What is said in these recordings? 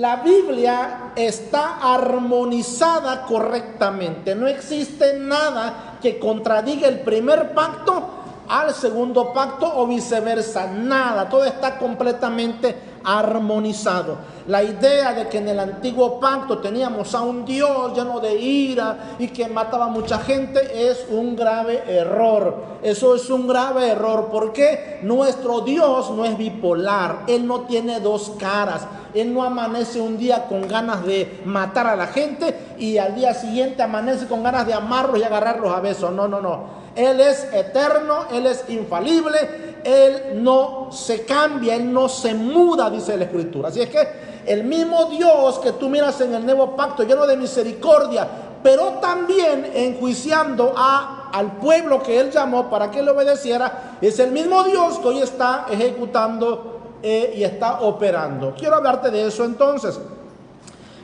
la Biblia está armonizada correctamente. No existe nada que contradiga el primer pacto al segundo pacto o viceversa. Nada, todo está completamente armonizado. La idea de que en el antiguo pacto teníamos a un Dios lleno de ira y que mataba a mucha gente es un grave error. Eso es un grave error, porque nuestro Dios no es bipolar. Él no tiene dos caras. Él no amanece un día con ganas de matar a la gente y al día siguiente amanece con ganas de amarlos y agarrarlos a besos. No, no, no. Él es eterno, Él es infalible, Él no se cambia, Él no se muda, dice la Escritura. Así es que el mismo Dios que tú miras en el nuevo pacto, lleno de misericordia, pero también enjuiciando al pueblo que Él llamó para que le obedeciera, es el mismo Dios que hoy está ejecutando y está operando. Quiero hablarte de eso entonces.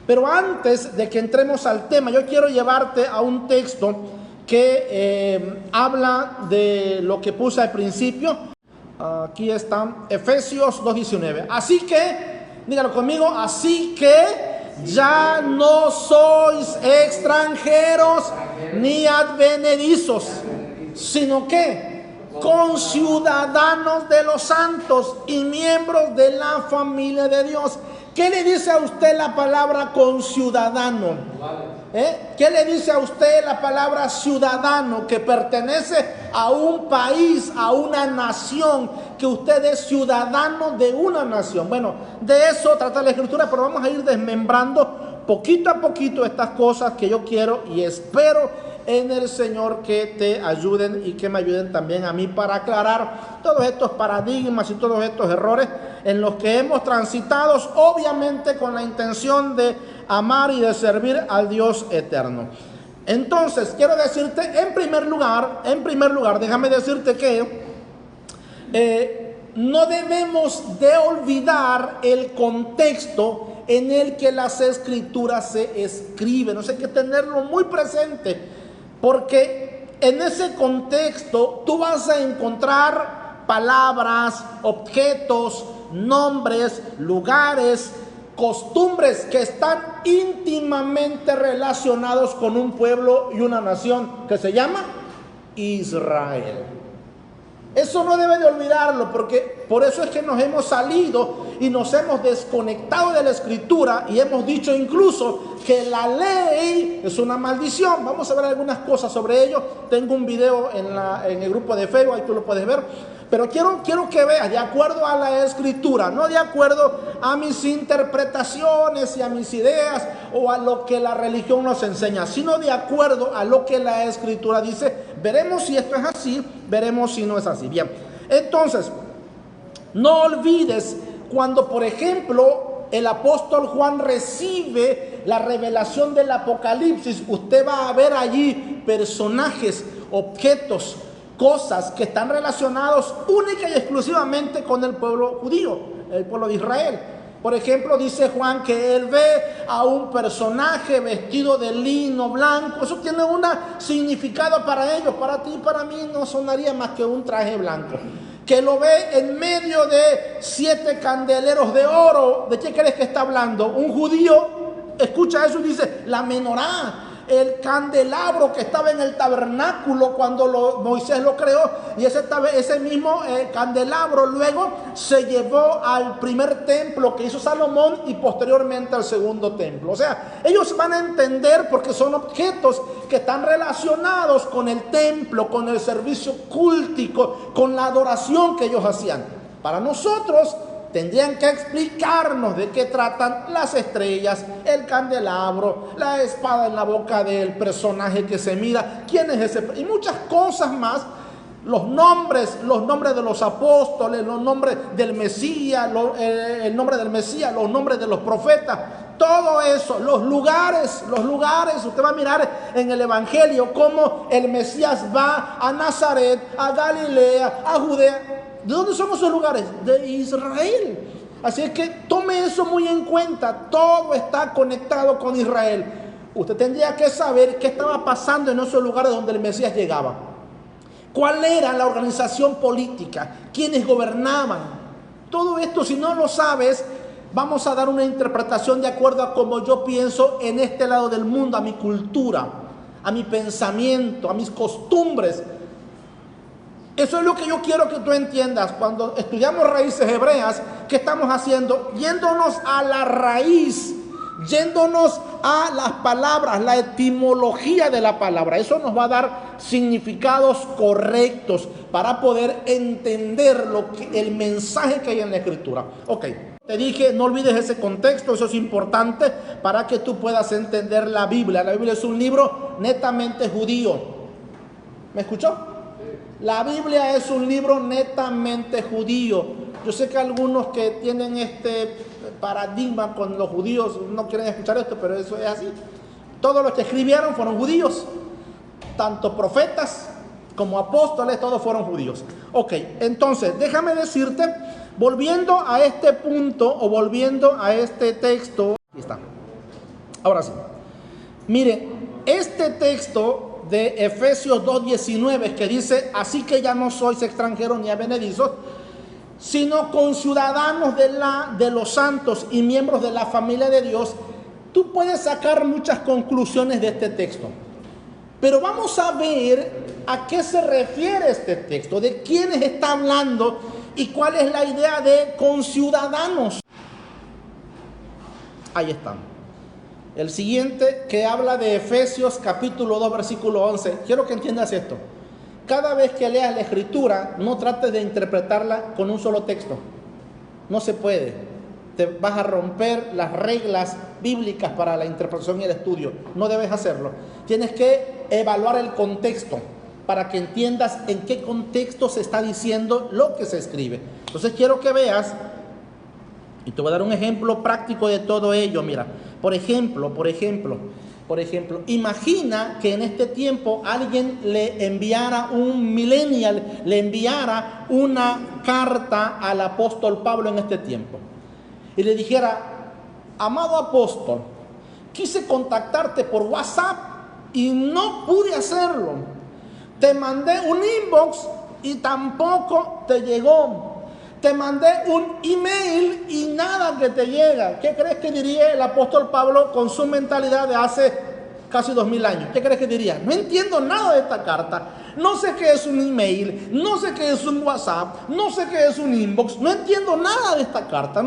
Pero antes de que entremos al tema, yo quiero llevarte a un texto que habla de lo que puse al principio. Aquí está, Efesios 2:19. Así que, dígalo conmigo, así que ya no sois extranjeros ni advenedizos, sino que conciudadanos de los santos y miembros de la familia de Dios. ¿Qué le dice a usted la palabra conciudadano? ¿Qué le dice a usted la palabra ciudadano? Que pertenece a un país, a una nación, que usted es ciudadano de una nación. Bueno, de eso trata la Escritura, pero vamos a ir desmembrando poquito a poquito estas cosas que yo quiero y espero en el Señor que te ayuden y que me ayuden también a mí para aclarar todos estos paradigmas y todos estos errores en los que hemos transitado, obviamente con la intención de amar y de servir al Dios eterno. Entonces, quiero decirte, en primer lugar, déjame decirte que no debemos de olvidar el contexto en el que las Escrituras se escriben. O sea, hay que tenerlo muy presente, porque en ese contexto tú vas a encontrar palabras, objetos, nombres, lugares, costumbres que están íntimamente relacionados con un pueblo y una nación que se llama Israel. Eso no debe de olvidarlo, porque por eso es que nos hemos salido y nos hemos desconectado de la Escritura y hemos dicho incluso que la ley es una maldición. Vamos a ver algunas cosas sobre ello. Tengo un video en el grupo de Facebook, ahí tú lo puedes ver. Pero quiero que veas, de acuerdo a la Escritura, no de acuerdo a mis interpretaciones y a mis ideas o a lo que la religión nos enseña, sino de acuerdo a lo que la Escritura dice. Veremos si esto es así, veremos si no es así. Bien, entonces, no olvides cuando, por ejemplo, el apóstol Juan recibe la revelación del Apocalipsis, usted va a ver allí personajes, objetos, cosas que están relacionados única y exclusivamente con el pueblo judío, el pueblo de Israel. Por ejemplo, dice Juan que él ve a un personaje vestido de lino blanco. Eso tiene un significado para ellos. Para ti y para mí no sonaría más que un traje blanco. Que lo ve en medio de 7 candeleros de oro. ¿De qué crees que está hablando? Un judío escucha eso y dice, la menorá, el candelabro que estaba en el tabernáculo cuando Moisés lo creó, y ese mismo candelabro luego se llevó al primer templo que hizo Salomón y posteriormente al segundo templo. O sea, ellos van a entender porque son objetos que están relacionados con el templo, con el servicio cúltico, con la adoración que ellos hacían. Para nosotros tendrían que explicarnos de qué tratan las estrellas, el candelabro, la espada en la boca del personaje que se mira, quién es ese, y muchas cosas más. Los nombres de los apóstoles, los nombres del Mesías, el nombre del Mesías, los nombres de los profetas, todo eso, los lugares, usted va a mirar en el Evangelio cómo el Mesías va a Nazaret, a Galilea, a Judea. ¿De dónde son esos lugares? De Israel. Así es que tome eso muy en cuenta. Todo está conectado con Israel. Usted tendría que saber qué estaba pasando en esos lugares donde el Mesías llegaba. ¿Cuál era la organización política? ¿Quiénes gobernaban? Todo esto, si no lo sabes, vamos a dar una interpretación de acuerdo a cómo yo pienso en este lado del mundo, a mi cultura, a mi pensamiento, a mis costumbres. Eso es lo que yo quiero que tú entiendas. Cuando estudiamos raíces hebreas, ¿qué estamos haciendo? Yéndonos a la raíz, yéndonos a las palabras, la etimología de la palabra. Eso nos va a dar significados correctos para poder entender el mensaje que hay en la Escritura. Ok, te dije, no olvides ese contexto, eso es importante para que tú puedas entender la Biblia. La Biblia es un libro netamente judío. ¿Me escuchó? La Biblia es un libro netamente judío. Yo sé que algunos que tienen este paradigma con los judíos no quieren escuchar esto, pero eso es así. Todos los que escribieron fueron judíos. Tanto profetas como apóstoles, todos fueron judíos. Ok, entonces, déjame decirte, volviendo a este punto o volviendo a este texto. Aquí está. Ahora sí. Mire, este texto de Efesios 2:19 que dice: así que ya no sois extranjeros ni advenedizos, sino conciudadanos de los santos y miembros de la familia de Dios. Tú puedes sacar muchas conclusiones de este texto, pero vamos a ver a qué se refiere este texto, de quiénes está hablando y cuál es la idea de conciudadanos. Ahí están. El siguiente, que habla de Efesios capítulo 2 versículo 11. Quiero que entiendas esto. Cada vez que leas la Escritura, no trates de interpretarla con un solo texto. No se puede. Te vas a romper las reglas bíblicas para la interpretación y el estudio. No debes hacerlo. Tienes que evaluar el contexto para que entiendas en qué contexto se está diciendo lo que se escribe. Entonces quiero que veas, y te voy a dar un ejemplo práctico de todo ello. Mira, por ejemplo, imagina que en este tiempo alguien le enviara un millennial, le enviara una carta al apóstol Pablo en este tiempo y le dijera: amado apóstol, quise contactarte por WhatsApp y no pude hacerlo. Te mandé un inbox y tampoco te llegó. Te mandé un email y nada que te llega. ¿Qué crees que diría el apóstol Pablo con su mentalidad de hace casi 2000 años? ¿Qué crees que diría? No entiendo nada de esta carta. No sé qué es un email, no sé qué es un WhatsApp, no sé qué es un inbox. No entiendo nada de esta carta.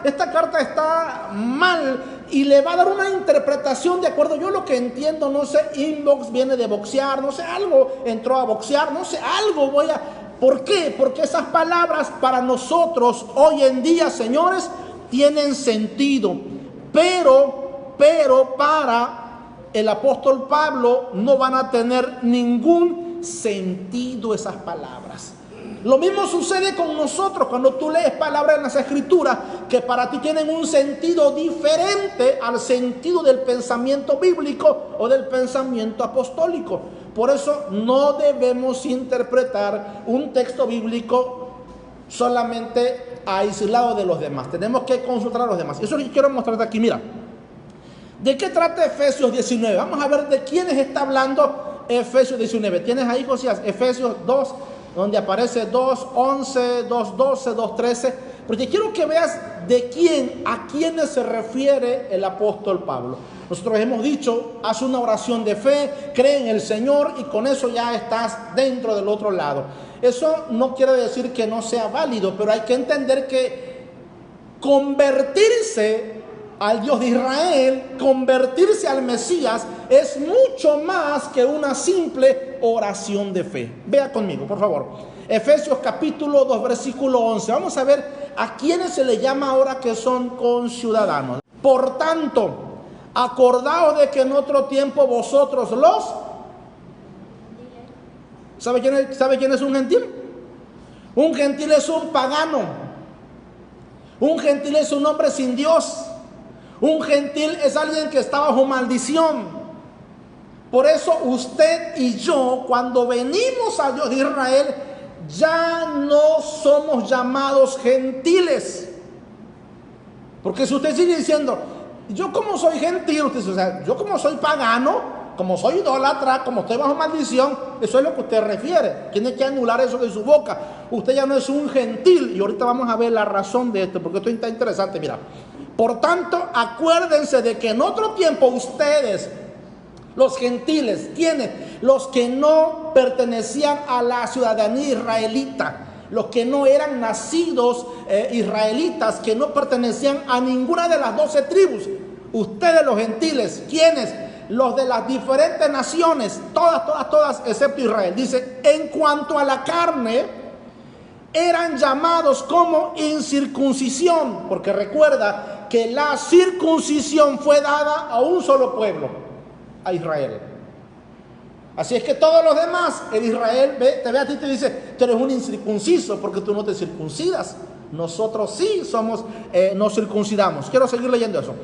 Esta carta está mal y le va a dar una interpretación de acuerdo. Yo lo que entiendo, no sé, inbox viene de boxear, no sé, algo entró a boxear, no sé, algo voy a... ¿Por qué? Porque esas palabras para nosotros hoy en día, señores, tienen sentido. Pero para el apóstol Pablo no van a tener ningún sentido esas palabras. Lo mismo sucede con nosotros cuando tú lees palabras en las Escrituras que para ti tienen un sentido diferente al sentido del pensamiento bíblico o del pensamiento apostólico. Por eso no debemos interpretar un texto bíblico solamente aislado de los demás. Tenemos que consultar a los demás. Eso es lo que quiero mostrarte aquí. Mira, ¿de qué trata Efesios 19? Vamos a ver de quiénes está hablando Efesios 19. ¿Tienes ahí, Josías? Efesios 2, donde aparece 2:11, 2:12, 2:13. Porque quiero que veas a quiénes se refiere el apóstol Pablo. Nosotros hemos dicho: haz una oración de fe, cree en el Señor y con eso ya estás dentro del otro lado. Eso no quiere decir que no sea válido, pero hay que entender que convertirse al Dios de Israel, convertirse al Mesías, es mucho más que una simple oración de fe. Vea conmigo, por favor. Efesios capítulo 2, versículo 11. Vamos a ver a quiénes se les llama ahora que son conciudadanos. Por tanto, acordaos de que en otro tiempo vosotros ¿Sabe quién es un gentil? Un gentil es un pagano. Un gentil es un hombre sin Dios. Un gentil es alguien que está bajo maldición. Por eso usted y yo, cuando venimos al Dios de Israel, ya no somos llamados gentiles. Porque si usted sigue diciendo: yo como soy gentil, usted dice, o sea, yo como soy pagano, como soy idólatra, como estoy bajo maldición, eso es lo que usted refiere. Tiene que anular eso de su boca. Usted ya no es un gentil. Y ahorita vamos a ver la razón de esto, porque esto está interesante, mira. Por tanto, acuérdense de que en otro tiempo ustedes, los gentiles, ¿quiénes? Los que no pertenecían a la ciudadanía israelita, los que no eran nacidos israelitas, que no pertenecían a ninguna de las 12 tribus. Ustedes los gentiles, ¿quiénes? Los de las diferentes naciones, todas, excepto Israel. Dice, en cuanto a la carne, eran llamados como incircuncisión, porque recuerda que la circuncisión fue dada a un solo pueblo, a Israel. Así es que todos los demás en Israel te ve a ti y te dice, tú eres un incircunciso porque tú no te circuncidas. Nosotros sí nos circuncidamos. Quiero seguir leyendo eso.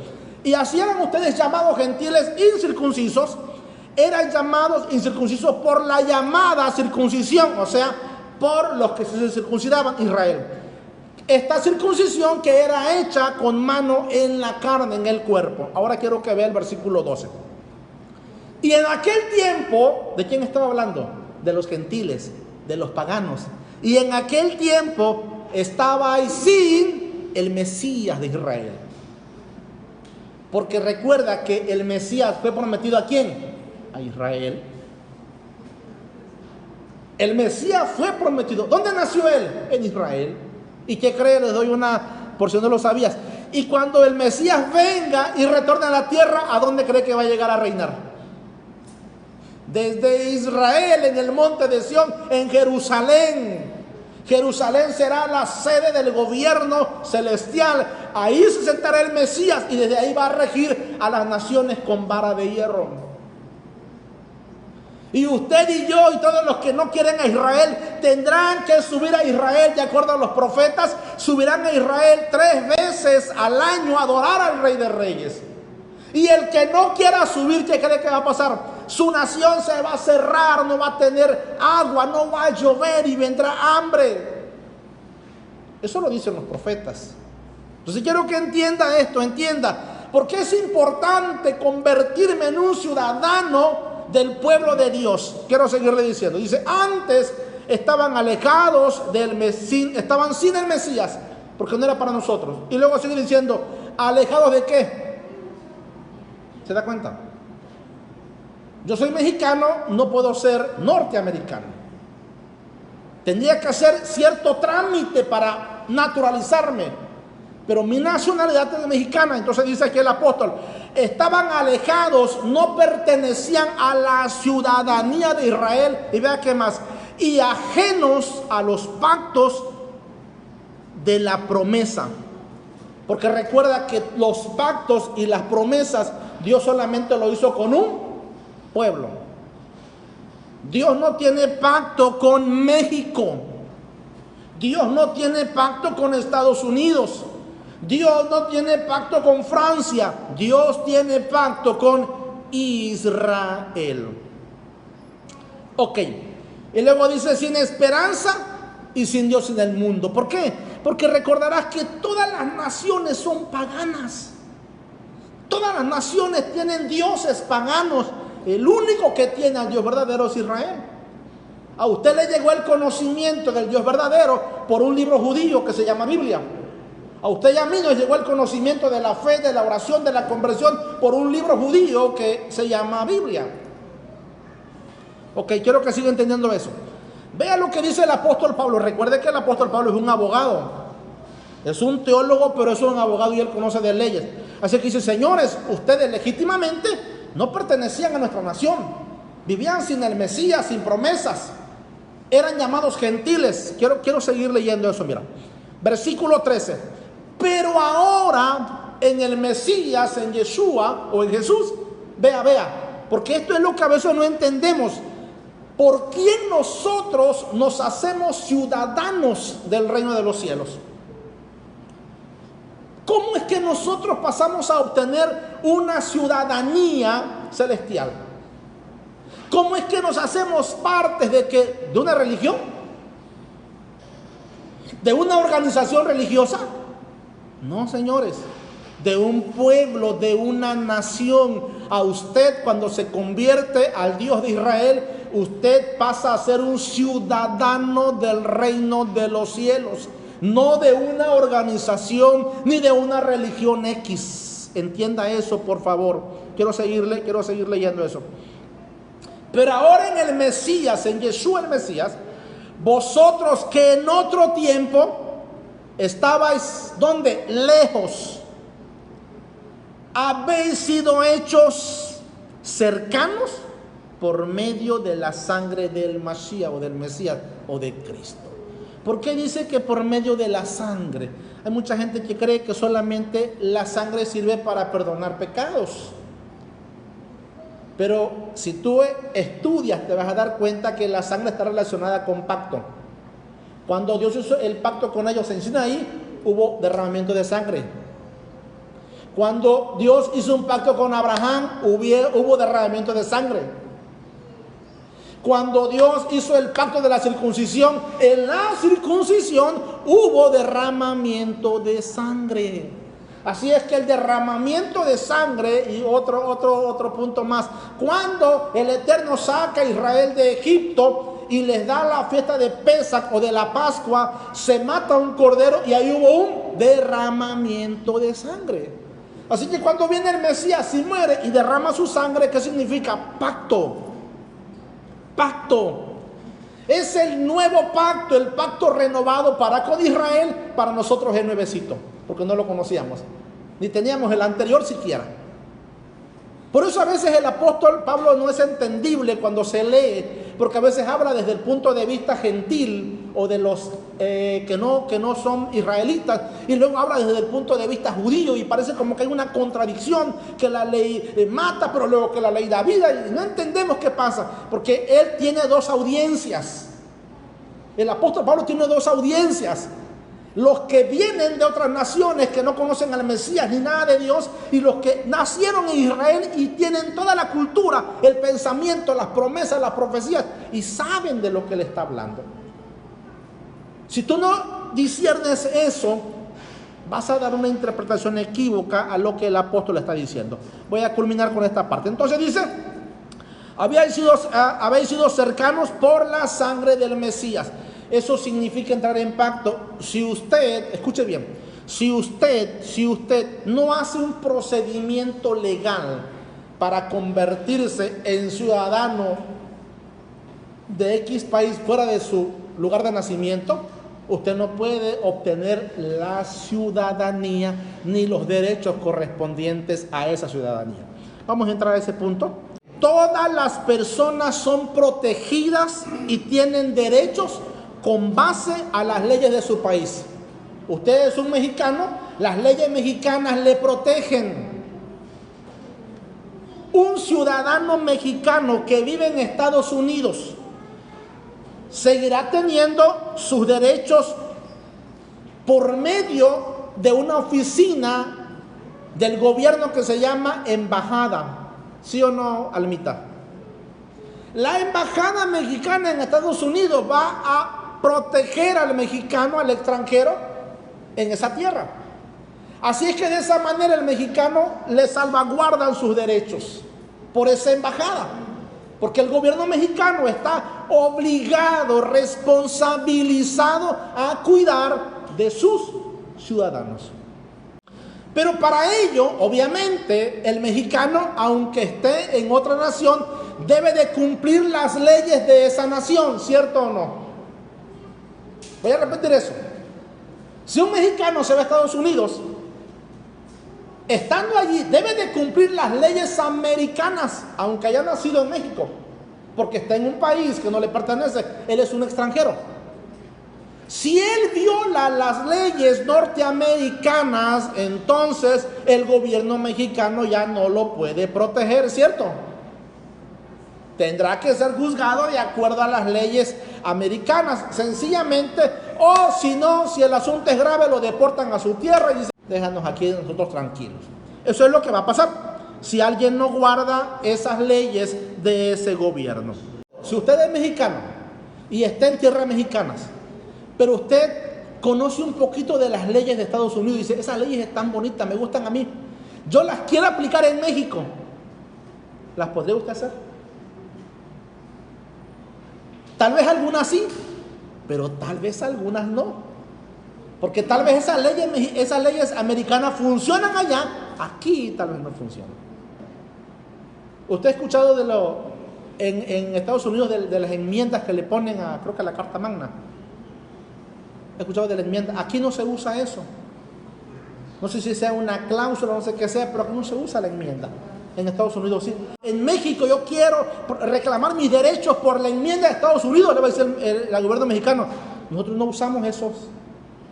Y así eran ustedes llamados gentiles incircuncisos, eran llamados incircuncisos por la llamada circuncisión, o sea, por los que se circuncidaban Israel. Esta circuncisión que era hecha con mano en la carne, en el cuerpo. Ahora quiero que vea el versículo 12. Y en aquel tiempo, ¿de quién estaba hablando? De los gentiles, de los paganos. Y en aquel tiempo estaba ahí sin el Mesías de Israel. Porque recuerda que el Mesías fue prometido ¿a quién? A Israel. El Mesías fue prometido. ¿Dónde nació él? En Israel. ¿Y qué cree? Les doy una porción, no lo sabías. Y cuando el Mesías venga y retorne a la tierra, ¿a dónde cree que va a llegar a reinar? Desde Israel, en el monte de Sión, en Jerusalén. Jerusalén será la sede del gobierno celestial. Ahí se sentará el Mesías y desde ahí va a regir a las naciones con vara de hierro. Y usted y yo y todos los que no quieren a Israel tendrán que subir a Israel, de acuerdo a los profetas. Subirán a Israel 3 veces al año a adorar al Rey de Reyes. Y el que no quiera subir, ¿qué cree que va a pasar? Su nación se va a cerrar, no va a tener agua, no va a llover y vendrá hambre. Eso lo dicen los profetas. Entonces quiero que entienda esto, entienda. Porque es importante convertirme en un ciudadano del pueblo de Dios. Quiero seguirle diciendo. Dice, antes estaban alejados estaban sin el Mesías, porque no era para nosotros. Y luego sigue diciendo, ¿alejados de qué? ¿Se da cuenta? Yo soy mexicano, no puedo ser norteamericano. Tendría que hacer cierto trámite para naturalizarme, pero mi nacionalidad es mexicana. Entonces dice aquí el apóstol, estaban alejados, no pertenecían a la ciudadanía de Israel, y vea qué más, y ajenos a los pactos de la promesa. Porque recuerda que los pactos y las promesas Dios solamente lo hizo con un pueblo. Dios no tiene pacto con México. Dios no tiene pacto con Estados Unidos. Dios no tiene pacto con Francia. Dios tiene pacto con Israel. Ok. Y luego dice, sin esperanza y sin Dios en el mundo. ¿Por qué? Porque recordarás que todas las naciones son paganas. Todas las naciones tienen dioses paganos. El único que tiene al Dios verdadero es Israel. A usted le llegó el conocimiento del Dios verdadero por un libro judío que se llama Biblia. A usted y a mí nos llegó el conocimiento de la fe, de la oración, de la conversión por un libro judío que se llama Biblia. Ok, quiero que siga entendiendo eso. Vea lo que dice el apóstol Pablo. Recuerde que el apóstol Pablo es un abogado. Es un teólogo, pero es un abogado y él conoce de leyes. Así que dice, señores, ustedes legítimamente no pertenecían a nuestra nación. Vivían sin el Mesías, sin promesas. Eran llamados gentiles. Quiero seguir leyendo eso, mira. Versículo 13. Pero ahora en el Mesías, en Yeshua o en Jesús, vea, porque esto es lo que a veces no entendemos. ¿Por quién nosotros nos hacemos ciudadanos del reino de los cielos? ¿Cómo es que nosotros pasamos a obtener una ciudadanía celestial? ¿Cómo es que nos hacemos parte de una religión? ¿De una organización religiosa? No, señores. de un pueblo, de una nación. A usted, cuando se convierte al Dios de Israel, usted pasa a ser un ciudadano del reino de los cielos, no de una organización ni de una religión X. Entienda eso, por favor. Quiero seguir leyendo eso. Pero ahora en el Mesías, en Yeshua el Mesías, vosotros que en otro tiempo estabais, ¿dónde? Lejos, habéis sido hechos cercanos por medio de la sangre del Mashiach o del Mesías o de Cristo. ¿Por qué dice que por medio de la sangre? Hay mucha gente que cree que solamente la sangre sirve para perdonar pecados. Pero si tú estudias, te vas a dar cuenta que la sangre está relacionada con pacto. Cuando Dios hizo el pacto con ellos en Sinaí, hubo derramamiento de sangre. Cuando Dios hizo un pacto con Abraham, hubo derramamiento de sangre. Cuando Dios hizo el pacto de la circuncisión, en la circuncisión hubo derramamiento de sangre. Así es que el derramamiento de sangre, y otro punto más, cuando el Eterno saca a Israel de Egipto y les da la fiesta de Pesach o de la Pascua, se mata un cordero y ahí hubo un derramamiento de sangre. Así que cuando viene el Mesías y muere y derrama su sangre, ¿qué significa? Pacto. Pacto. Es el nuevo pacto, el pacto renovado para con Israel. Para nosotros es nuevecito, porque no lo conocíamos, ni teníamos el anterior siquiera. Por eso a veces el apóstol Pablo no es entendible cuando se lee, porque a veces habla desde el punto de vista gentil o de los que no son israelitas, y luego habla desde el punto de vista judío, y parece como que hay una contradicción, que la ley mata, pero luego que la ley da vida, y no entendemos qué pasa, porque él tiene dos audiencias. El apóstol Pablo tiene dos audiencias: los que vienen de otras naciones que no conocen al Mesías ni nada de Dios, y los que nacieron en Israel y tienen toda la cultura, el pensamiento, las promesas, las profecías, y saben de lo que le está hablando. Si tú no disciernes eso, vas a dar una interpretación equívoca a lo que el apóstol está diciendo. Voy a culminar con esta parte. Entonces dice: habéis sido cercanos por la sangre del Mesías. Eso significa entrar en pacto. Si usted, escuche bien, si usted no hace un procedimiento legal para convertirse en ciudadano de X país fuera de su lugar de nacimiento, usted no puede obtener la ciudadanía ni los derechos correspondientes a esa ciudadanía. Vamos a entrar a ese punto. Todas las personas son protegidas y tienen derechos con base a las leyes de su país. Usted es un mexicano, las leyes mexicanas le protegen. Un ciudadano mexicano que vive en Estados Unidos seguirá teniendo sus derechos por medio de una oficina del gobierno que se llama embajada. ¿Sí o no, Almita? La embajada mexicana en Estados Unidos va a proteger al mexicano, al extranjero, en esa tierra. Así es que de esa manera el mexicano le salvaguardan sus derechos por esa embajada, porque el gobierno mexicano está obligado, responsabilizado a cuidar de sus ciudadanos. Pero para ello, obviamente, el mexicano, aunque esté en otra nación, debe de cumplir las leyes de esa nación, ¿cierto o no? Voy a repetir eso. Si un mexicano se va a Estados Unidos, estando allí, debe de cumplir las leyes americanas, aunque haya nacido en México, porque está en un país que no le pertenece, él es un extranjero. Si él viola las leyes norteamericanas, entonces el gobierno mexicano ya no lo puede proteger, ¿cierto? Tendrá que ser juzgado de acuerdo a las leyes americanas, sencillamente, o si no, si el asunto es grave, lo deportan a su tierra y dicen: déjanos aquí nosotros tranquilos. Eso es lo que va a pasar si alguien no guarda esas leyes de ese gobierno. Si usted es mexicano y está en tierras mexicanas, pero usted conoce un poquito de las leyes de Estados Unidos y dice, esas leyes están bonitas, me gustan a mí, yo las quiero aplicar en México, ¿las podría usted hacer? Tal vez algunas sí, pero tal vez algunas no. Porque tal vez esas leyes americanas funcionan allá, aquí tal vez no funcionan. ¿Usted ha escuchado en Estados Unidos de las enmiendas que le ponen a, creo que a la Carta Magna? ¿Ha escuchado de la enmienda? Aquí no se usa eso. No sé si sea una cláusula, no sé qué sea, pero aquí no se usa la enmienda. En Estados Unidos sí. En México yo quiero reclamar mis derechos por la enmienda de Estados Unidos, le va a decir el gobierno mexicano. Nosotros no usamos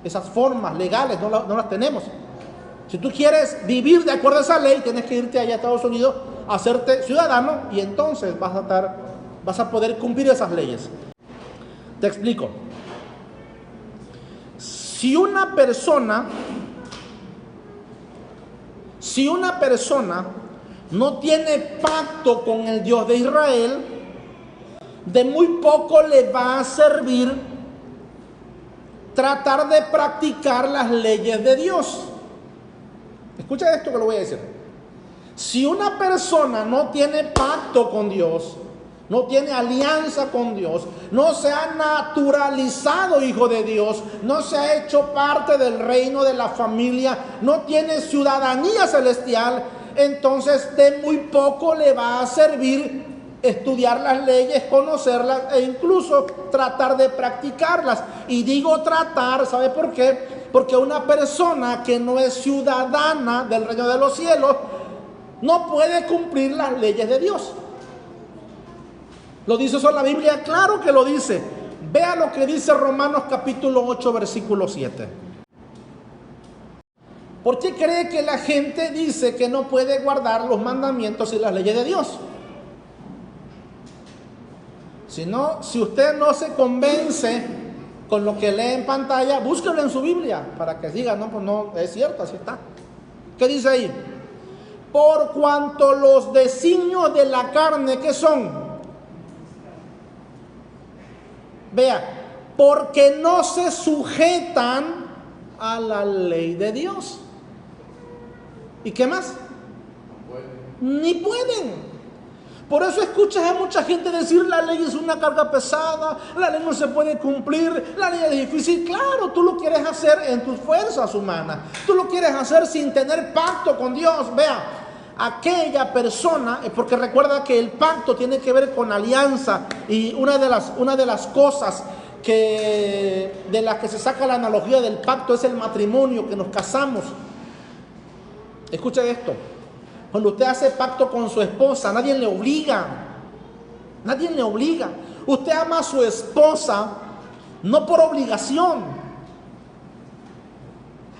esas formas legales, no las tenemos. Si tú quieres vivir de acuerdo a esa ley, tienes que irte allá a Estados Unidos, hacerte ciudadano y entonces vas a poder cumplir esas leyes. Te explico. Si una persona no tiene pacto con el Dios de Israel, de muy poco le va a servir tratar de practicar las leyes de Dios. Escucha esto que lo voy a decir. Si una persona no tiene pacto con Dios, no tiene alianza con Dios, no se ha naturalizado hijo de Dios, no se ha hecho parte del reino de la familia, no tiene ciudadanía celestial, entonces de muy poco le va a servir estudiar las leyes, conocerlas e incluso tratar de practicarlas. Y digo tratar, ¿sabe por qué? Porque una persona que no es ciudadana del reino de los cielos no puede cumplir las leyes de Dios. ¿Lo dice eso la Biblia? Claro que lo dice. Vea lo que dice Romanos capítulo 8, versículo 7. ¿Por qué cree que la gente dice que no puede guardar los mandamientos y las leyes de Dios? Si usted no se convence con lo que lee en pantalla, búsquelo en su Biblia para que diga, no, pues no, es cierto, así está. ¿Qué dice ahí? Por cuanto los designios de la carne, ¿qué son? Vea, porque no se sujetan a la ley de Dios. ¿Y qué más? Ni pueden. Por eso escuchas a mucha gente decir la ley es una carga pesada, la ley no se puede cumplir, la ley es difícil. Claro, tú lo quieres hacer en tus fuerzas humanas, tú lo quieres hacer sin tener pacto con Dios. Vea, aquella persona, porque recuerda que el pacto tiene que ver con alianza, y una de las cosas de las que se saca la analogía del pacto es el matrimonio, que nos casamos. Escucha esto. Cuando usted hace pacto con su esposa, nadie le obliga. Nadie le obliga. Usted ama a su esposa no por obligación.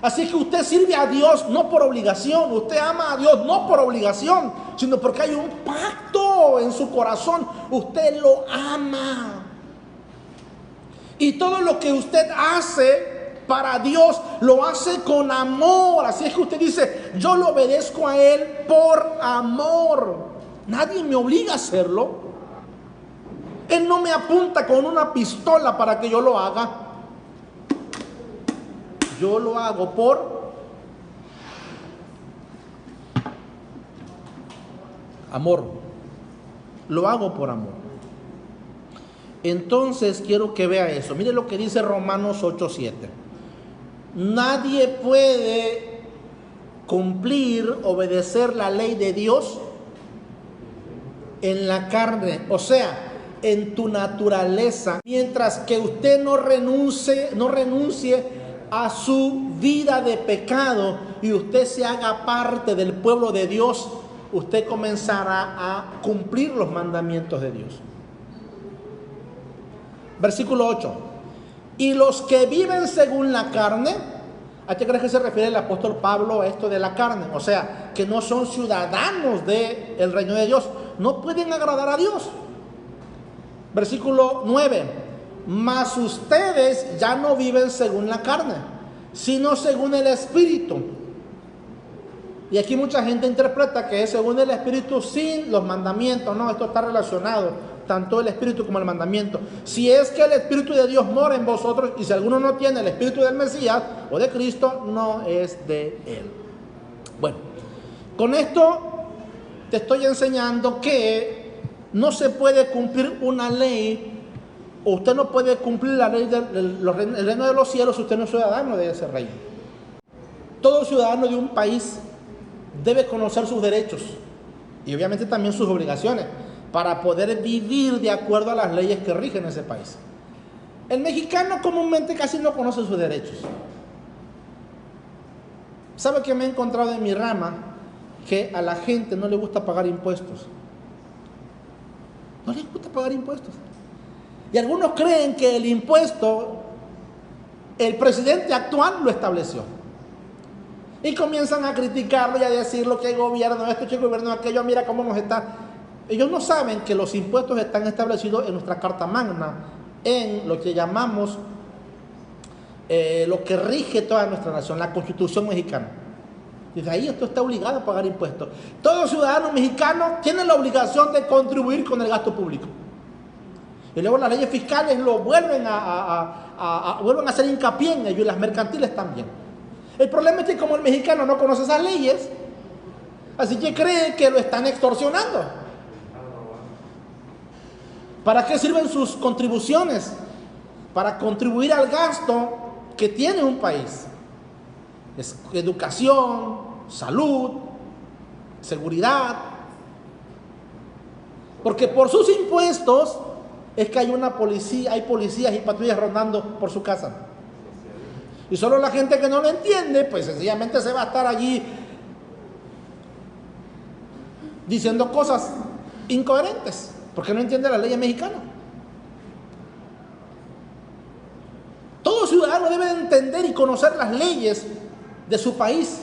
Así que usted sirve a Dios no por obligación. Usted ama a Dios no por obligación, sino porque hay un pacto en su corazón. Usted lo ama. Y todo lo que usted hace para Dios lo hace con amor. Así es que usted dice, yo lo obedezco a Él por amor. Nadie me obliga a hacerlo. Él no me apunta con una pistola para que yo lo haga. Yo lo hago por amor. Lo hago por amor. Entonces quiero que vea eso. Mire lo que dice Romanos 8:7. Nadie puede cumplir, obedecer la ley de Dios en la carne, o sea, en tu naturaleza, mientras que usted no renuncie a su vida de pecado y usted se haga parte del pueblo de Dios, usted comenzará a cumplir los mandamientos de Dios. Versículo 8. Y los que viven según la carne, ¿a qué crees que se refiere el apóstol Pablo a esto de la carne? O sea, que no son ciudadanos del reino de Dios, no pueden agradar a Dios. Versículo 9. Mas ustedes ya no viven según la carne, sino según el Espíritu. Y aquí mucha gente interpreta que es según el Espíritu sin los mandamientos. No, esto está relacionado. tanto el Espíritu como el mandamiento. Si es que el Espíritu de Dios mora en vosotros, y si alguno no tiene el Espíritu del Mesías o de Cristo, no es de él. Bueno, con esto te estoy enseñando que no se puede cumplir una ley, o usted no puede cumplir la ley del reino de los cielos si usted no es ciudadano de ese reino. Todo ciudadano de un país debe conocer sus derechos y obviamente también sus obligaciones para poder vivir de acuerdo a las leyes que rigen ese país. El mexicano comúnmente casi no conoce sus derechos. ¿Sabe qué me he encontrado en mi rama? Que a la gente no le gusta pagar impuestos. No les gusta pagar impuestos. Y algunos creen que el impuesto, el presidente actual lo estableció. Y comienzan a criticarlo y a decirlo que el gobierno esto, que el gobierno aquello, mira cómo nos está. Ellos no saben que los impuestos están establecidos en nuestra Carta Magna, en lo que llamamos, lo que rige toda nuestra nación, la Constitución mexicana. Desde ahí esto está obligado a pagar impuestos. Todo ciudadano mexicano tiene la obligación de contribuir con el gasto público. Y luego las leyes fiscales lo vuelven vuelven a hacer hincapié en ello, y las mercantiles también. El problema es que como el mexicano no conoce esas leyes, así que cree que lo están extorsionando. ¿Para qué sirven sus contribuciones? Para contribuir al gasto que tiene un país. Es educación, salud, seguridad. Porque por sus impuestos es que hay una policía, hay policías y patrullas rondando por su casa. Y solo la gente que no lo entiende, pues sencillamente se va a estar allí diciendo cosas incoherentes, porque no entiende la ley mexicana. Todo ciudadano debe entender y conocer las leyes de su país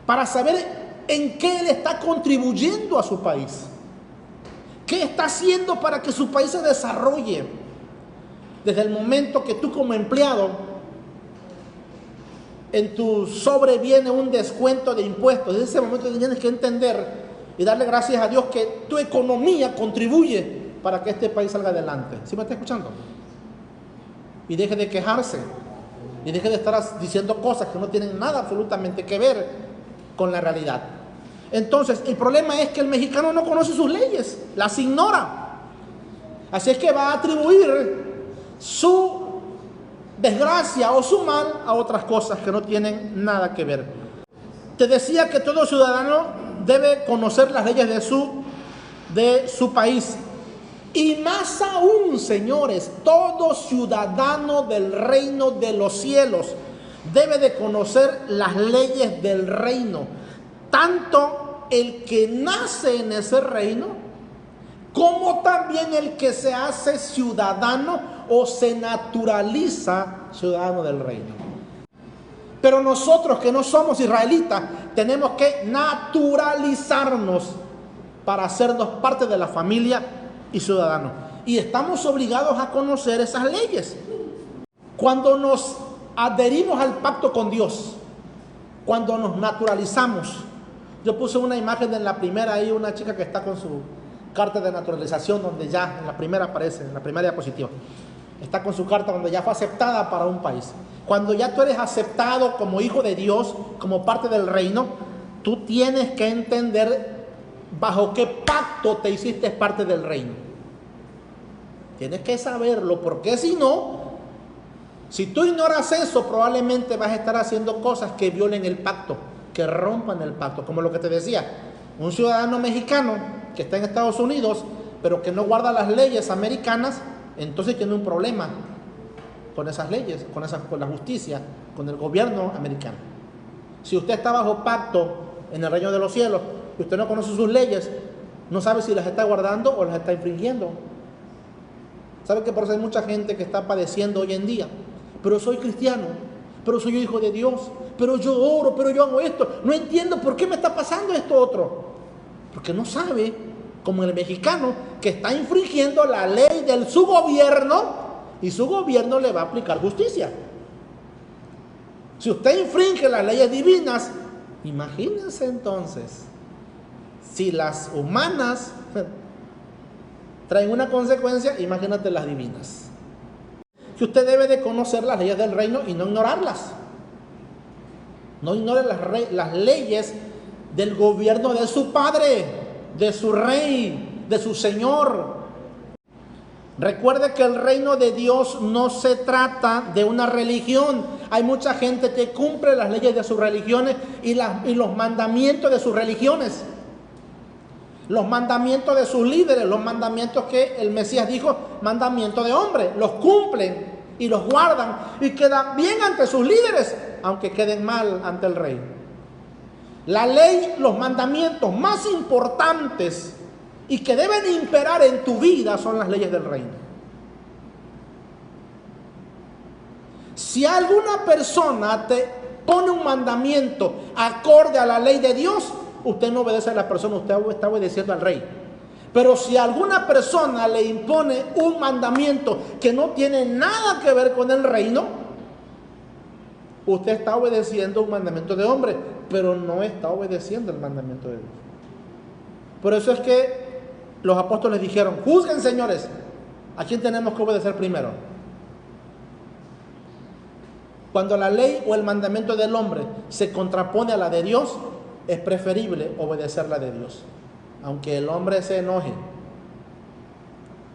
para saber en qué él está contribuyendo a su país. ¿Qué está haciendo para que su país se desarrolle? Desde el momento que tú como empleado, en tu sobre viene un descuento de impuestos, desde ese momento tienes que entender y darle gracias a Dios que tu economía contribuye para que este país salga adelante. ¿Sí me está escuchando? Y deje de quejarse y deje de estar diciendo cosas que no tienen nada absolutamente que ver con la realidad. Entonces, el problema es que el mexicano no conoce sus leyes, las ignora. Así es que va a atribuir su desgracia o su mal a otras cosas que no tienen nada que ver. Te decía que todo ciudadano debe conocer las leyes de su país. Y más aún, señores, todo ciudadano del reino de los cielos debe de conocer las leyes del reino. Tanto el que nace en ese reino, como también el que se hace ciudadano o se naturaliza ciudadano del reino. Pero nosotros que no somos israelitas, tenemos que naturalizarnos para hacernos parte de la familia y ciudadanos. Y estamos obligados a conocer esas leyes. Cuando nos adherimos al pacto con Dios, cuando nos naturalizamos, yo puse una imagen en la primera ahí, una chica que está con su carta de naturalización, donde ya en la primera aparece, en la primera diapositiva, está con su carta donde ya fue aceptada para un país. Cuando ya tú eres aceptado como hijo de Dios, como parte del reino, tú tienes que entender bajo qué pacto te hiciste parte del reino. Tienes que saberlo, porque si no, si tú ignoras eso, probablemente vas a estar haciendo cosas que violen el pacto, que rompan el pacto, como lo que te decía, un ciudadano mexicano que está en Estados Unidos, pero que no guarda las leyes americanas, entonces tiene un problema con esas leyes, con la justicia, con el gobierno americano. Si usted está bajo pacto en el reino de los cielos y usted no conoce sus leyes, no sabe si las está guardando o las está infringiendo. ¿Sabe que por eso hay mucha gente que está padeciendo hoy en día? Pero soy cristiano, pero soy hijo de Dios, pero yo oro, pero yo hago esto. No entiendo por qué me está pasando esto otro. Porque no sabe, como el mexicano, que está infringiendo la ley de su gobierno y su gobierno le va a aplicar justicia. Si usted infringe las leyes divinas, imagínense entonces, si las humanas traen una consecuencia, imagínate las divinas. Que usted debe de conocer las leyes del reino y no ignorarlas. No ignore las leyes del gobierno de su Padre, de su Rey, de su Señor. Recuerde que el reino de Dios no se trata de una religión. Hay mucha gente que cumple las leyes de sus religiones y los mandamientos de sus religiones. Los mandamientos de sus líderes, los mandamientos que el Mesías dijo, mandamientos de hombre, los cumplen y los guardan y quedan bien ante sus líderes, aunque queden mal ante el rey. La ley, los mandamientos más importantes y que deben imperar en tu vida son las leyes del reino. Si alguna persona te pone un mandamiento acorde a la ley de Dios, usted no obedece a la persona, usted está obedeciendo al rey. Pero si alguna persona le impone un mandamiento que no tiene nada que ver con el reino, usted está obedeciendo un mandamiento de hombre, pero no está obedeciendo el mandamiento de Dios. Por eso es que los apóstoles dijeron, juzguen, señores, ¿a quién tenemos que obedecer primero? Cuando la ley o el mandamiento del hombre se contrapone a la de Dios, es preferible obedecer la de Dios. Aunque el hombre se enoje,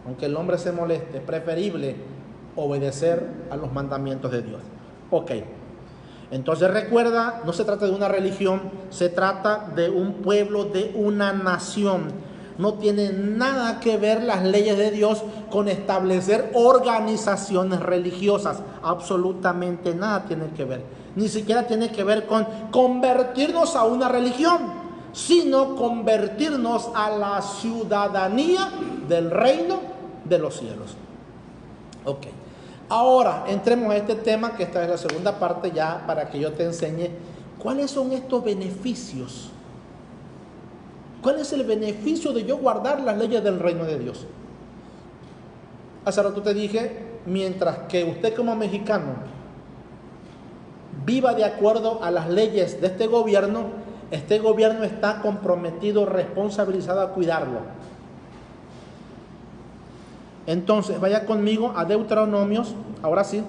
aunque el hombre se moleste, es preferible obedecer a los mandamientos de Dios. Ok. Entonces recuerda, no se trata de una religión, se trata de un pueblo, de una nación. No tiene nada que ver las leyes de Dios con establecer organizaciones religiosas. Absolutamente nada tiene que ver. Ni siquiera tiene que ver con convertirnos a una religión, sino convertirnos a la ciudadanía del reino de los cielos. Ok. Ahora entremos a este tema, que esta es la segunda parte ya, para que yo te enseñe cuáles son estos beneficios. ¿Cuál es el beneficio de yo guardar las leyes del reino de Dios? Hace rato te dije, mientras que usted como mexicano viva de acuerdo a las leyes de este gobierno está comprometido, responsabilizado a cuidarlo. Entonces, vaya conmigo a Deuteronomios, ahora sí.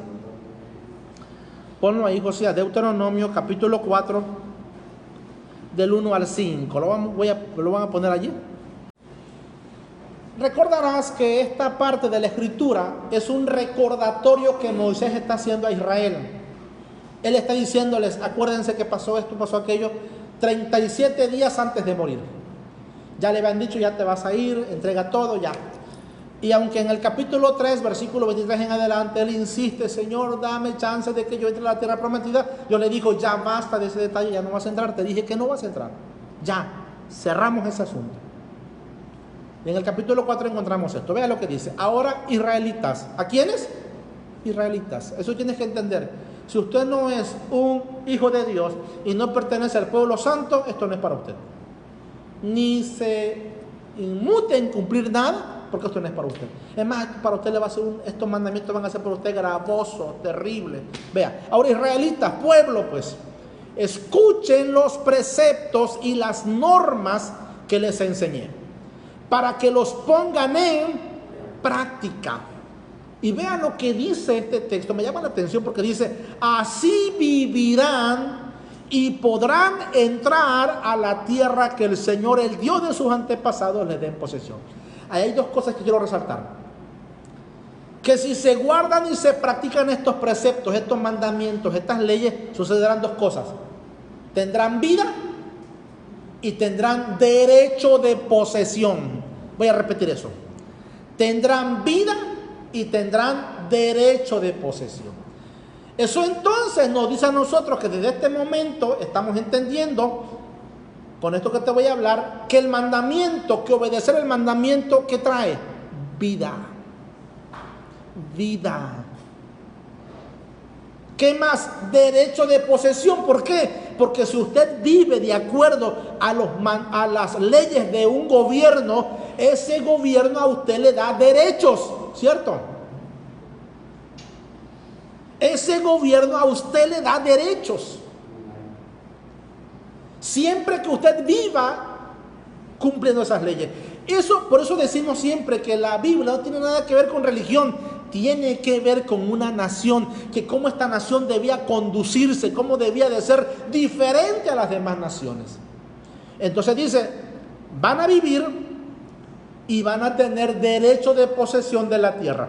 Ponlo ahí, José, a Deuteronomio capítulo 4, del 1 al 5. Lo van a poner allí. Recordarás que esta parte de la escritura es un recordatorio que Moisés está haciendo a Israel. Él está diciéndoles, acuérdense que pasó esto, pasó aquello, 37 días antes de morir. Ya le habían dicho, ya te vas a ir, entrega todo, ya. Y aunque en el capítulo 3, versículo 23 en adelante, él insiste, Señor, dame chance de que yo entre a la tierra prometida, yo le digo, ya basta de ese detalle, ya no vas a entrar. Te dije que no vas a entrar. Ya, cerramos ese asunto. Y en el capítulo 4 encontramos esto. Vea lo que dice. Ahora, israelitas. ¿A quiénes? Israelitas. Eso tienes que entender. Si usted no es un hijo de Dios y no pertenece al pueblo santo, esto no es para usted. Ni se inmute en cumplir nada, porque esto no es para usted. Es más, para usted le va a ser estos mandamientos van a ser para usted gravosos, terribles. Vea, ahora israelitas, pueblo, pues, escuchen los preceptos y las normas que les enseñé, para que los pongan en práctica. Y vean lo que dice este texto, me llama la atención porque dice, así vivirán y podrán entrar a la tierra que el Señor, el Dios de sus antepasados, les dé en posesión. Ahí hay dos cosas que quiero resaltar. Que si se guardan y se practican estos preceptos, estos mandamientos, estas leyes, sucederán dos cosas. Tendrán vida y tendrán derecho de posesión. Voy a repetir eso. Tendrán vida y tendrán derecho de posesión. Eso entonces nos dice a nosotros que desde este momento estamos entendiendo, con esto que te voy a hablar, que el mandamiento, que obedecer el mandamiento, ¿qué trae? Vida. Vida. ¿Qué más? Derecho de posesión. ¿Por qué? Porque si usted vive de acuerdo a las leyes de un gobierno, ese gobierno a usted le da derechos, ¿cierto? Ese gobierno a usted le da derechos. Siempre que usted viva cumpliendo esas leyes. Por eso decimos siempre que la Biblia no tiene nada que ver con religión, tiene que ver con una nación, que cómo esta nación debía conducirse, cómo debía de ser diferente a las demás naciones. Entonces dice, van a vivir y van a tener derecho de posesión de la tierra.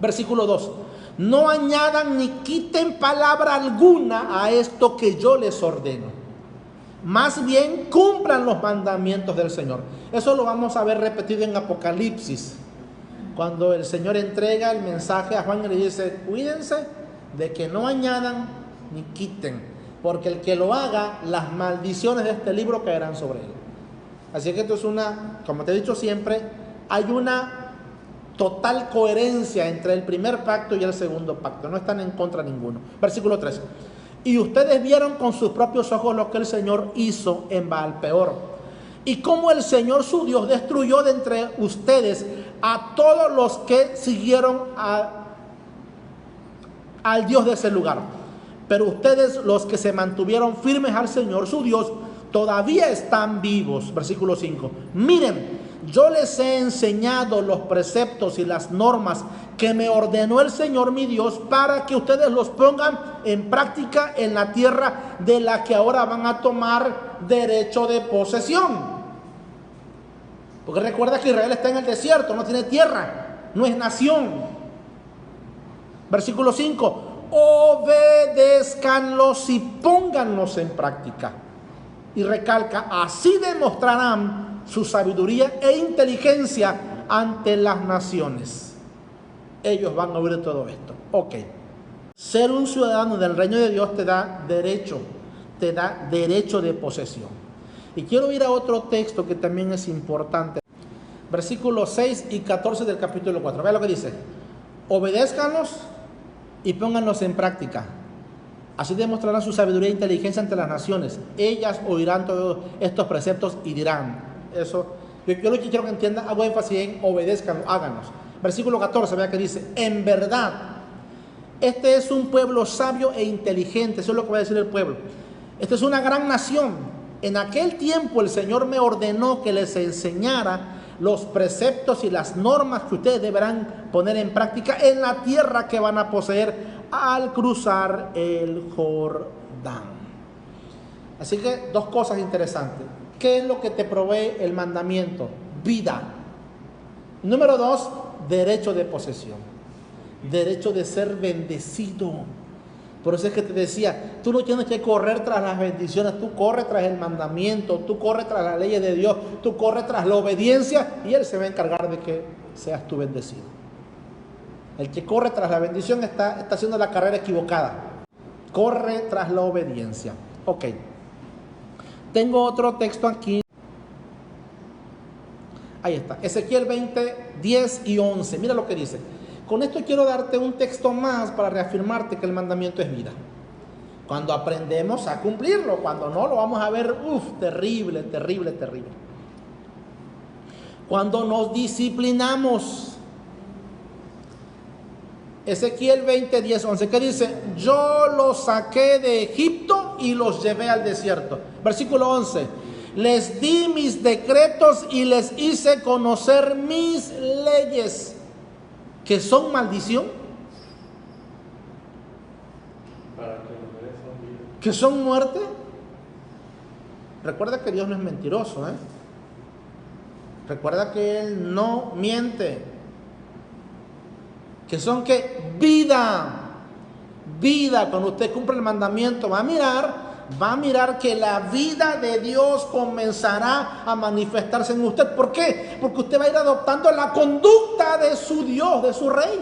Versículo 2. No añadan ni quiten palabra alguna a esto que yo les ordeno. Más bien cumplan los mandamientos del Señor. Eso lo vamos a ver repetido en Apocalipsis. Cuando el Señor entrega el mensaje a Juan y le dice, cuídense de que no añadan ni quiten, porque el que lo haga, las maldiciones de este libro caerán sobre él. Así que esto es como te he dicho siempre, hay una total coherencia entre el primer pacto y el segundo pacto. No están en contra ninguno. Versículo 3. Y ustedes vieron con sus propios ojos lo que el Señor hizo en Baal-peor, y cómo el Señor su Dios destruyó de entre ustedes a todos los que siguieron al Dios de ese lugar. Pero ustedes, los que se mantuvieron firmes al Señor su Dios, todavía están vivos. Versículo 5. Miren, yo les he enseñado los preceptos y las normas que me ordenó el Señor mi Dios para que ustedes los pongan en práctica en la tierra de la que ahora van a tomar derecho de posesión. Porque recuerda que Israel está en el desierto, no tiene tierra, no es nación. Versículo 5. Obedézcanlos y pónganlos en práctica. Y recalca, así demostrarán su sabiduría e inteligencia ante las naciones. Ellos van a oír todo esto. Ok. Ser un ciudadano del reino de Dios te da derecho de posesión. Y quiero ir a otro texto que también es importante. Versículos 6 y 14 del capítulo 4. Vea lo que dice. Obedézcanlos y pónganlos en práctica. Así demostrarán su sabiduría e inteligencia ante las naciones. Ellas oirán todos estos preceptos y dirán. Eso, yo lo que quiero que entiendan, hago énfasis en obedezcan, háganos. Versículo 14, vea que dice, en verdad, este es un pueblo sabio e inteligente. Eso es lo que va a decir el pueblo. Esta es una gran nación. En aquel tiempo el Señor me ordenó que les enseñara los preceptos y las normas que ustedes deberán poner en práctica en la tierra que van a poseer al cruzar el Jordán. Así que dos cosas interesantes. ¿Qué es lo que te provee el mandamiento? Vida. Número 2, derecho de posesión. Derecho de ser bendecido. Por eso es que te decía, tú no tienes que correr tras las bendiciones, tú corres tras el mandamiento, tú corres tras las leyes de Dios, tú corres tras la obediencia y Él se va a encargar de que seas tú bendecido. El que corre tras la bendición está haciendo la carrera equivocada. Corre tras la obediencia. Ok. Tengo otro texto aquí. Ahí está. Ezequiel 20, 10 y 11. Mira lo que dice. Con esto quiero darte un texto más para reafirmarte que el mandamiento es vida. Cuando aprendemos a cumplirlo, cuando no, lo vamos a ver, terrible, terrible, terrible. Cuando nos disciplinamos. Ezequiel 20, 10, 11, ¿qué dice? Yo los saqué de Egipto y los llevé al desierto. Versículo 11. Les di mis decretos y les hice conocer mis leyes, que son maldición, que son muerte. Recuerda que Dios no es mentiroso, Recuerda que Él no miente. Que son que vida. Cuando usted cumple el mandamiento va a mirar que la vida de Dios comenzará a manifestarse en usted. ¿Por qué? Porque usted va a ir adoptando la conducta de su Dios, de su Rey.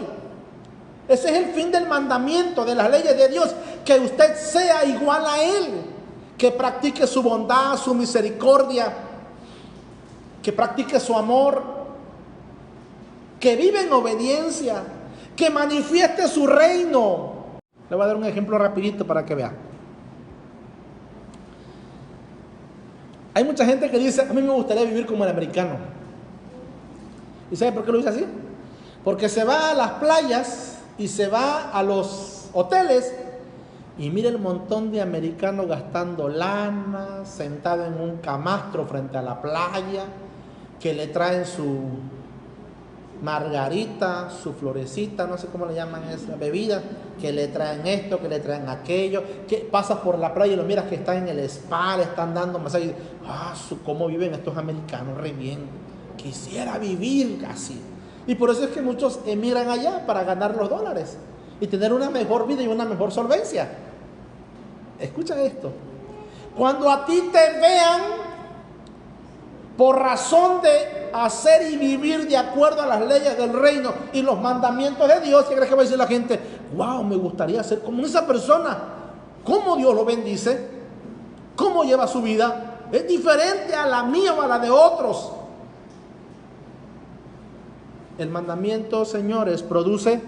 Ese es el fin del mandamiento, de las leyes de Dios, que usted sea igual a Él, que practique su bondad, su misericordia, que practique su amor, que vive en obediencia, que manifieste su reino. Le voy a dar un ejemplo rapidito para que vea. Hay mucha gente que dice, a mí me gustaría vivir como el americano. ¿Y sabe por qué lo dice así? Porque se va a las playas y se va a los hoteles y mira el montón de americanos gastando lana, sentado en un camastro frente a la playa, que le traen su margarita, su florecita, no sé cómo le llaman esa bebida, que le traen esto, que le traen aquello, que pasas por la playa y lo miras que están en el spa, le están dando masajes. Cómo viven estos americanos re bien. Quisiera vivir así. Y por eso es que muchos emigran allá para ganar los dólares y tener una mejor vida y una mejor solvencia. Escucha esto. Cuando a ti te vean por razón de hacer y vivir de acuerdo a las leyes del reino y los mandamientos de Dios, ¿qué crees que va a decir la gente? Wow, me gustaría ser como esa persona. ¿Cómo Dios lo bendice? ¿Cómo lleva su vida? Es diferente a la mía o a la de otros. El mandamiento, señores, produce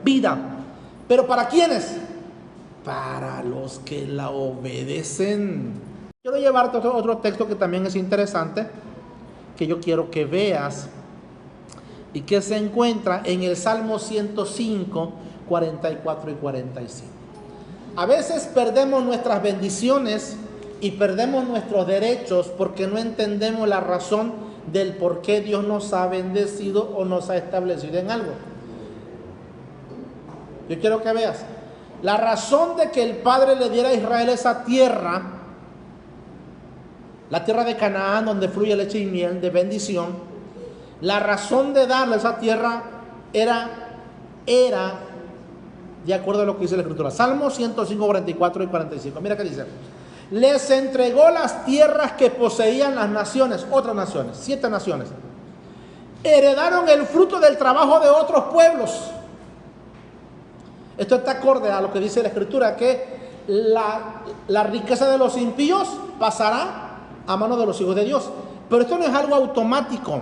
vida. ¿Pero para quiénes? Para los que la obedecen. Quiero llevarte otro texto que también es interesante, que yo quiero que veas, y que se encuentra en el Salmo 105, 44 y 45. A veces perdemos nuestras bendiciones y perdemos nuestros derechos porque no entendemos la razón del por qué Dios nos ha bendecido o nos ha establecido en algo. Yo quiero que veas la razón de que el Padre le diera a Israel esa tierra, la tierra de Canaán, donde fluye leche y miel, de bendición. La razón de darle esa tierra era de acuerdo a lo que dice la Escritura. Salmo 105, 44 y 45. Mira qué dice. Les entregó las tierras que poseían las naciones, otras naciones, 7 naciones. Heredaron el fruto del trabajo de otros pueblos. Esto está acorde a lo que dice la Escritura, que la riqueza de los impíos pasará a manos de los hijos de Dios. Pero esto no es algo automático.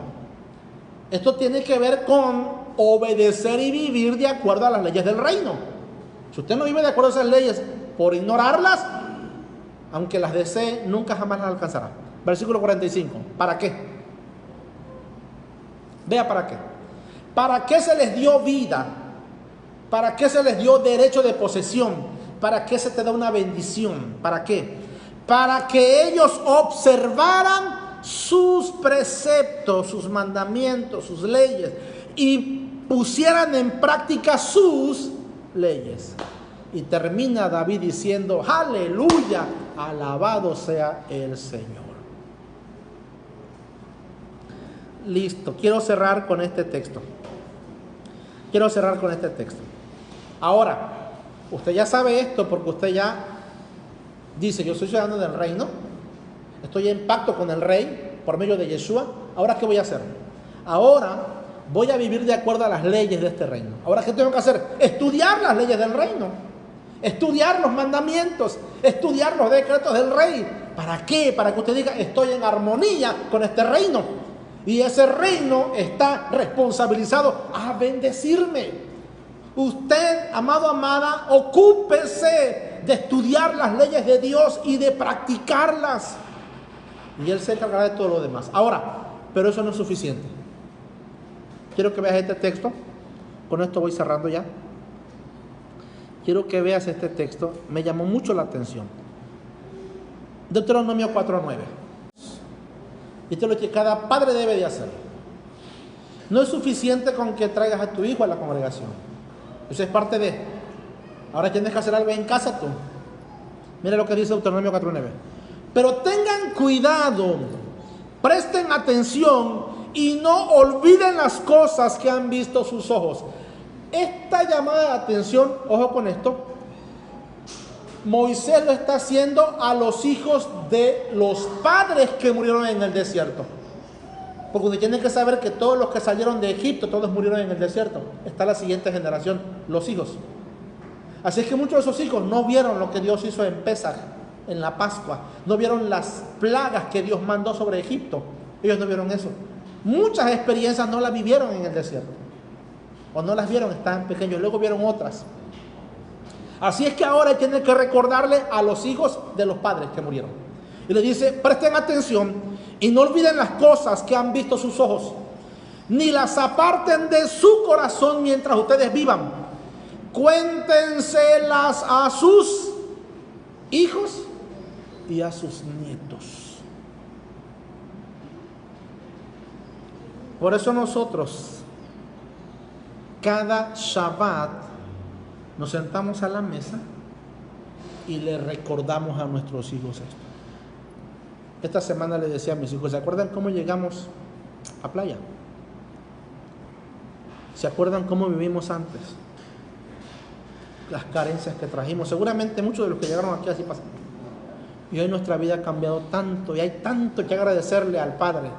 Esto tiene que ver con obedecer y vivir de acuerdo a las leyes del reino. Si usted no vive de acuerdo a esas leyes por ignorarlas, aunque las desee, nunca jamás las alcanzará. Versículo 45. ¿Para qué? Vea para qué. ¿Para qué se les dio vida? ¿Para qué se les dio derecho de posesión? ¿Para qué se te da una bendición? ¿Para qué? Para que ellos observaran sus preceptos, sus mandamientos, sus leyes, y pusieran en práctica sus leyes. Y termina David diciendo: aleluya, alabado sea el Señor. Listo, quiero cerrar con este texto. Ahora, usted ya sabe esto porque usted ya dice: yo soy ciudadano del reino, estoy en pacto con el rey por medio de Yeshua. ¿Ahora qué voy a hacer? Ahora voy a vivir de acuerdo a las leyes de este reino. ¿Ahora qué tengo que hacer? Estudiar las leyes del reino, estudiar los mandamientos, estudiar los decretos del rey. ¿Para qué? Para que usted diga: estoy en armonía con este reino, y ese reino está responsabilizado a bendecirme. Usted, amado, amada, ocúpese de estudiar las leyes de Dios y de practicarlas, y Él se encargará de todo lo demás. Ahora, pero eso no es suficiente. Quiero que veas este texto. Con esto voy cerrando ya. Quiero que veas este texto. Me llamó mucho la atención. Deuteronomio 4:9. Esto es lo que cada padre debe de hacer. No es suficiente con que traigas a tu hijo a la congregación. Eso es parte de. Ahora tienes que hacer algo en casa tú. Mira lo que dice Deuteronomio 4:9. Pero tengan cuidado, presten atención y no olviden las cosas que han visto sus ojos. Esta llamada de atención, ojo con esto, Moisés lo está haciendo a los hijos de los padres que murieron en el desierto. Porque usted tiene que saber que todos los que salieron de Egipto, todos murieron en el desierto. Está la siguiente generación, los hijos. Así es que muchos de esos hijos no vieron lo que Dios hizo en Pesaj, en la Pascua. No vieron las plagas que Dios mandó sobre Egipto. Ellos no vieron eso. Muchas experiencias no las vivieron en el desierto. O no las vieron, estaban pequeños. Luego vieron otras. Así es que ahora tiene que recordarle a los hijos de los padres que murieron. Y le dice: presten atención y no olviden las cosas que han visto sus ojos, ni las aparten de su corazón mientras ustedes vivan. Cuéntenselas a sus hijos y a sus nietos. Por eso nosotros, cada Shabbat, nos sentamos a la mesa y le recordamos a nuestros hijos esto. Esta semana le decía a mis hijos, ¿se acuerdan cómo llegamos a playa? ¿Se acuerdan cómo vivimos antes? Las carencias que trajimos. Seguramente muchos de los que llegaron aquí así pasan. Y hoy nuestra vida ha cambiado tanto y hay tanto que agradecerle al Padre.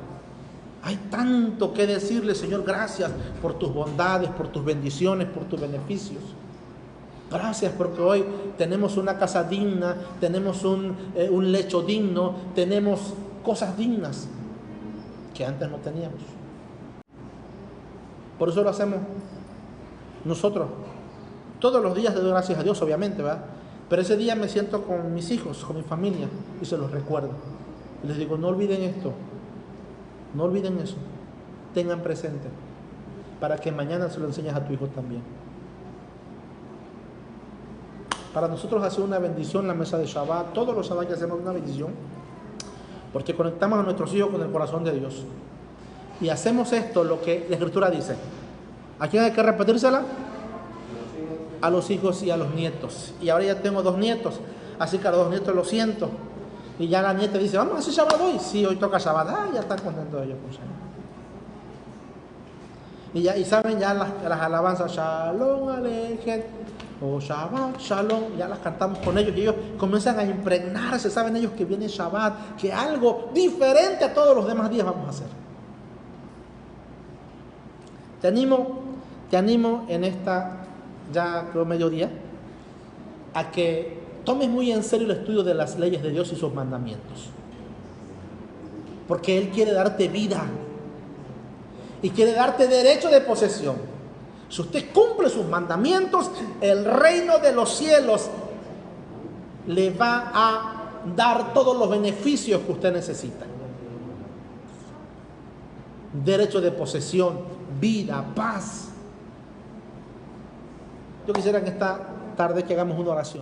Hay tanto que decirle, Señor, gracias por tus bondades, por tus bendiciones, por tus beneficios. Gracias porque hoy tenemos una casa digna, tenemos un lecho digno, tenemos cosas dignas que antes no teníamos. Por eso lo hacemos nosotros. Todos los días le doy gracias a Dios, obviamente, ¿verdad? Pero ese día me siento con mis hijos, con mi familia, y se los recuerdo. Y les digo, no olviden esto, no olviden eso, tengan presente, para que mañana se lo enseñes a tu hijo también. Para nosotros hace una bendición la mesa de Shabbat, todos los Shabbat que hacemos una bendición, porque conectamos a nuestros hijos con el corazón de Dios. Y hacemos esto, lo que la Escritura dice. ¿A quién hay que repetírsela? A los hijos y a los nietos. Y ahora ya tengo 2 nietos, así que a los 2 nietos lo siento. Y ya la nieta dice, vamos a hacer Shabbat hoy. Sí, hoy toca Shabbat. Ya están contentos ellos con Shabbat. Y saben ya las alabanzas, Shalom Aleichem, o Shabbat, Shalom, ya las cantamos con ellos y ellos comienzan a impregnarse, saben ellos que viene Shabbat, que algo diferente a todos los demás días vamos a hacer. Te animo en esta, ya creo mediodía, a que tomes muy en serio el estudio de las leyes de Dios y sus mandamientos. Porque Él quiere darte vida y quiere darte derecho de posesión. Si usted cumple sus mandamientos, el reino de los cielos le va a dar todos los beneficios que usted necesita. Derecho de posesión, vida, paz. Yo quisiera que esta tarde que hagamos una oración.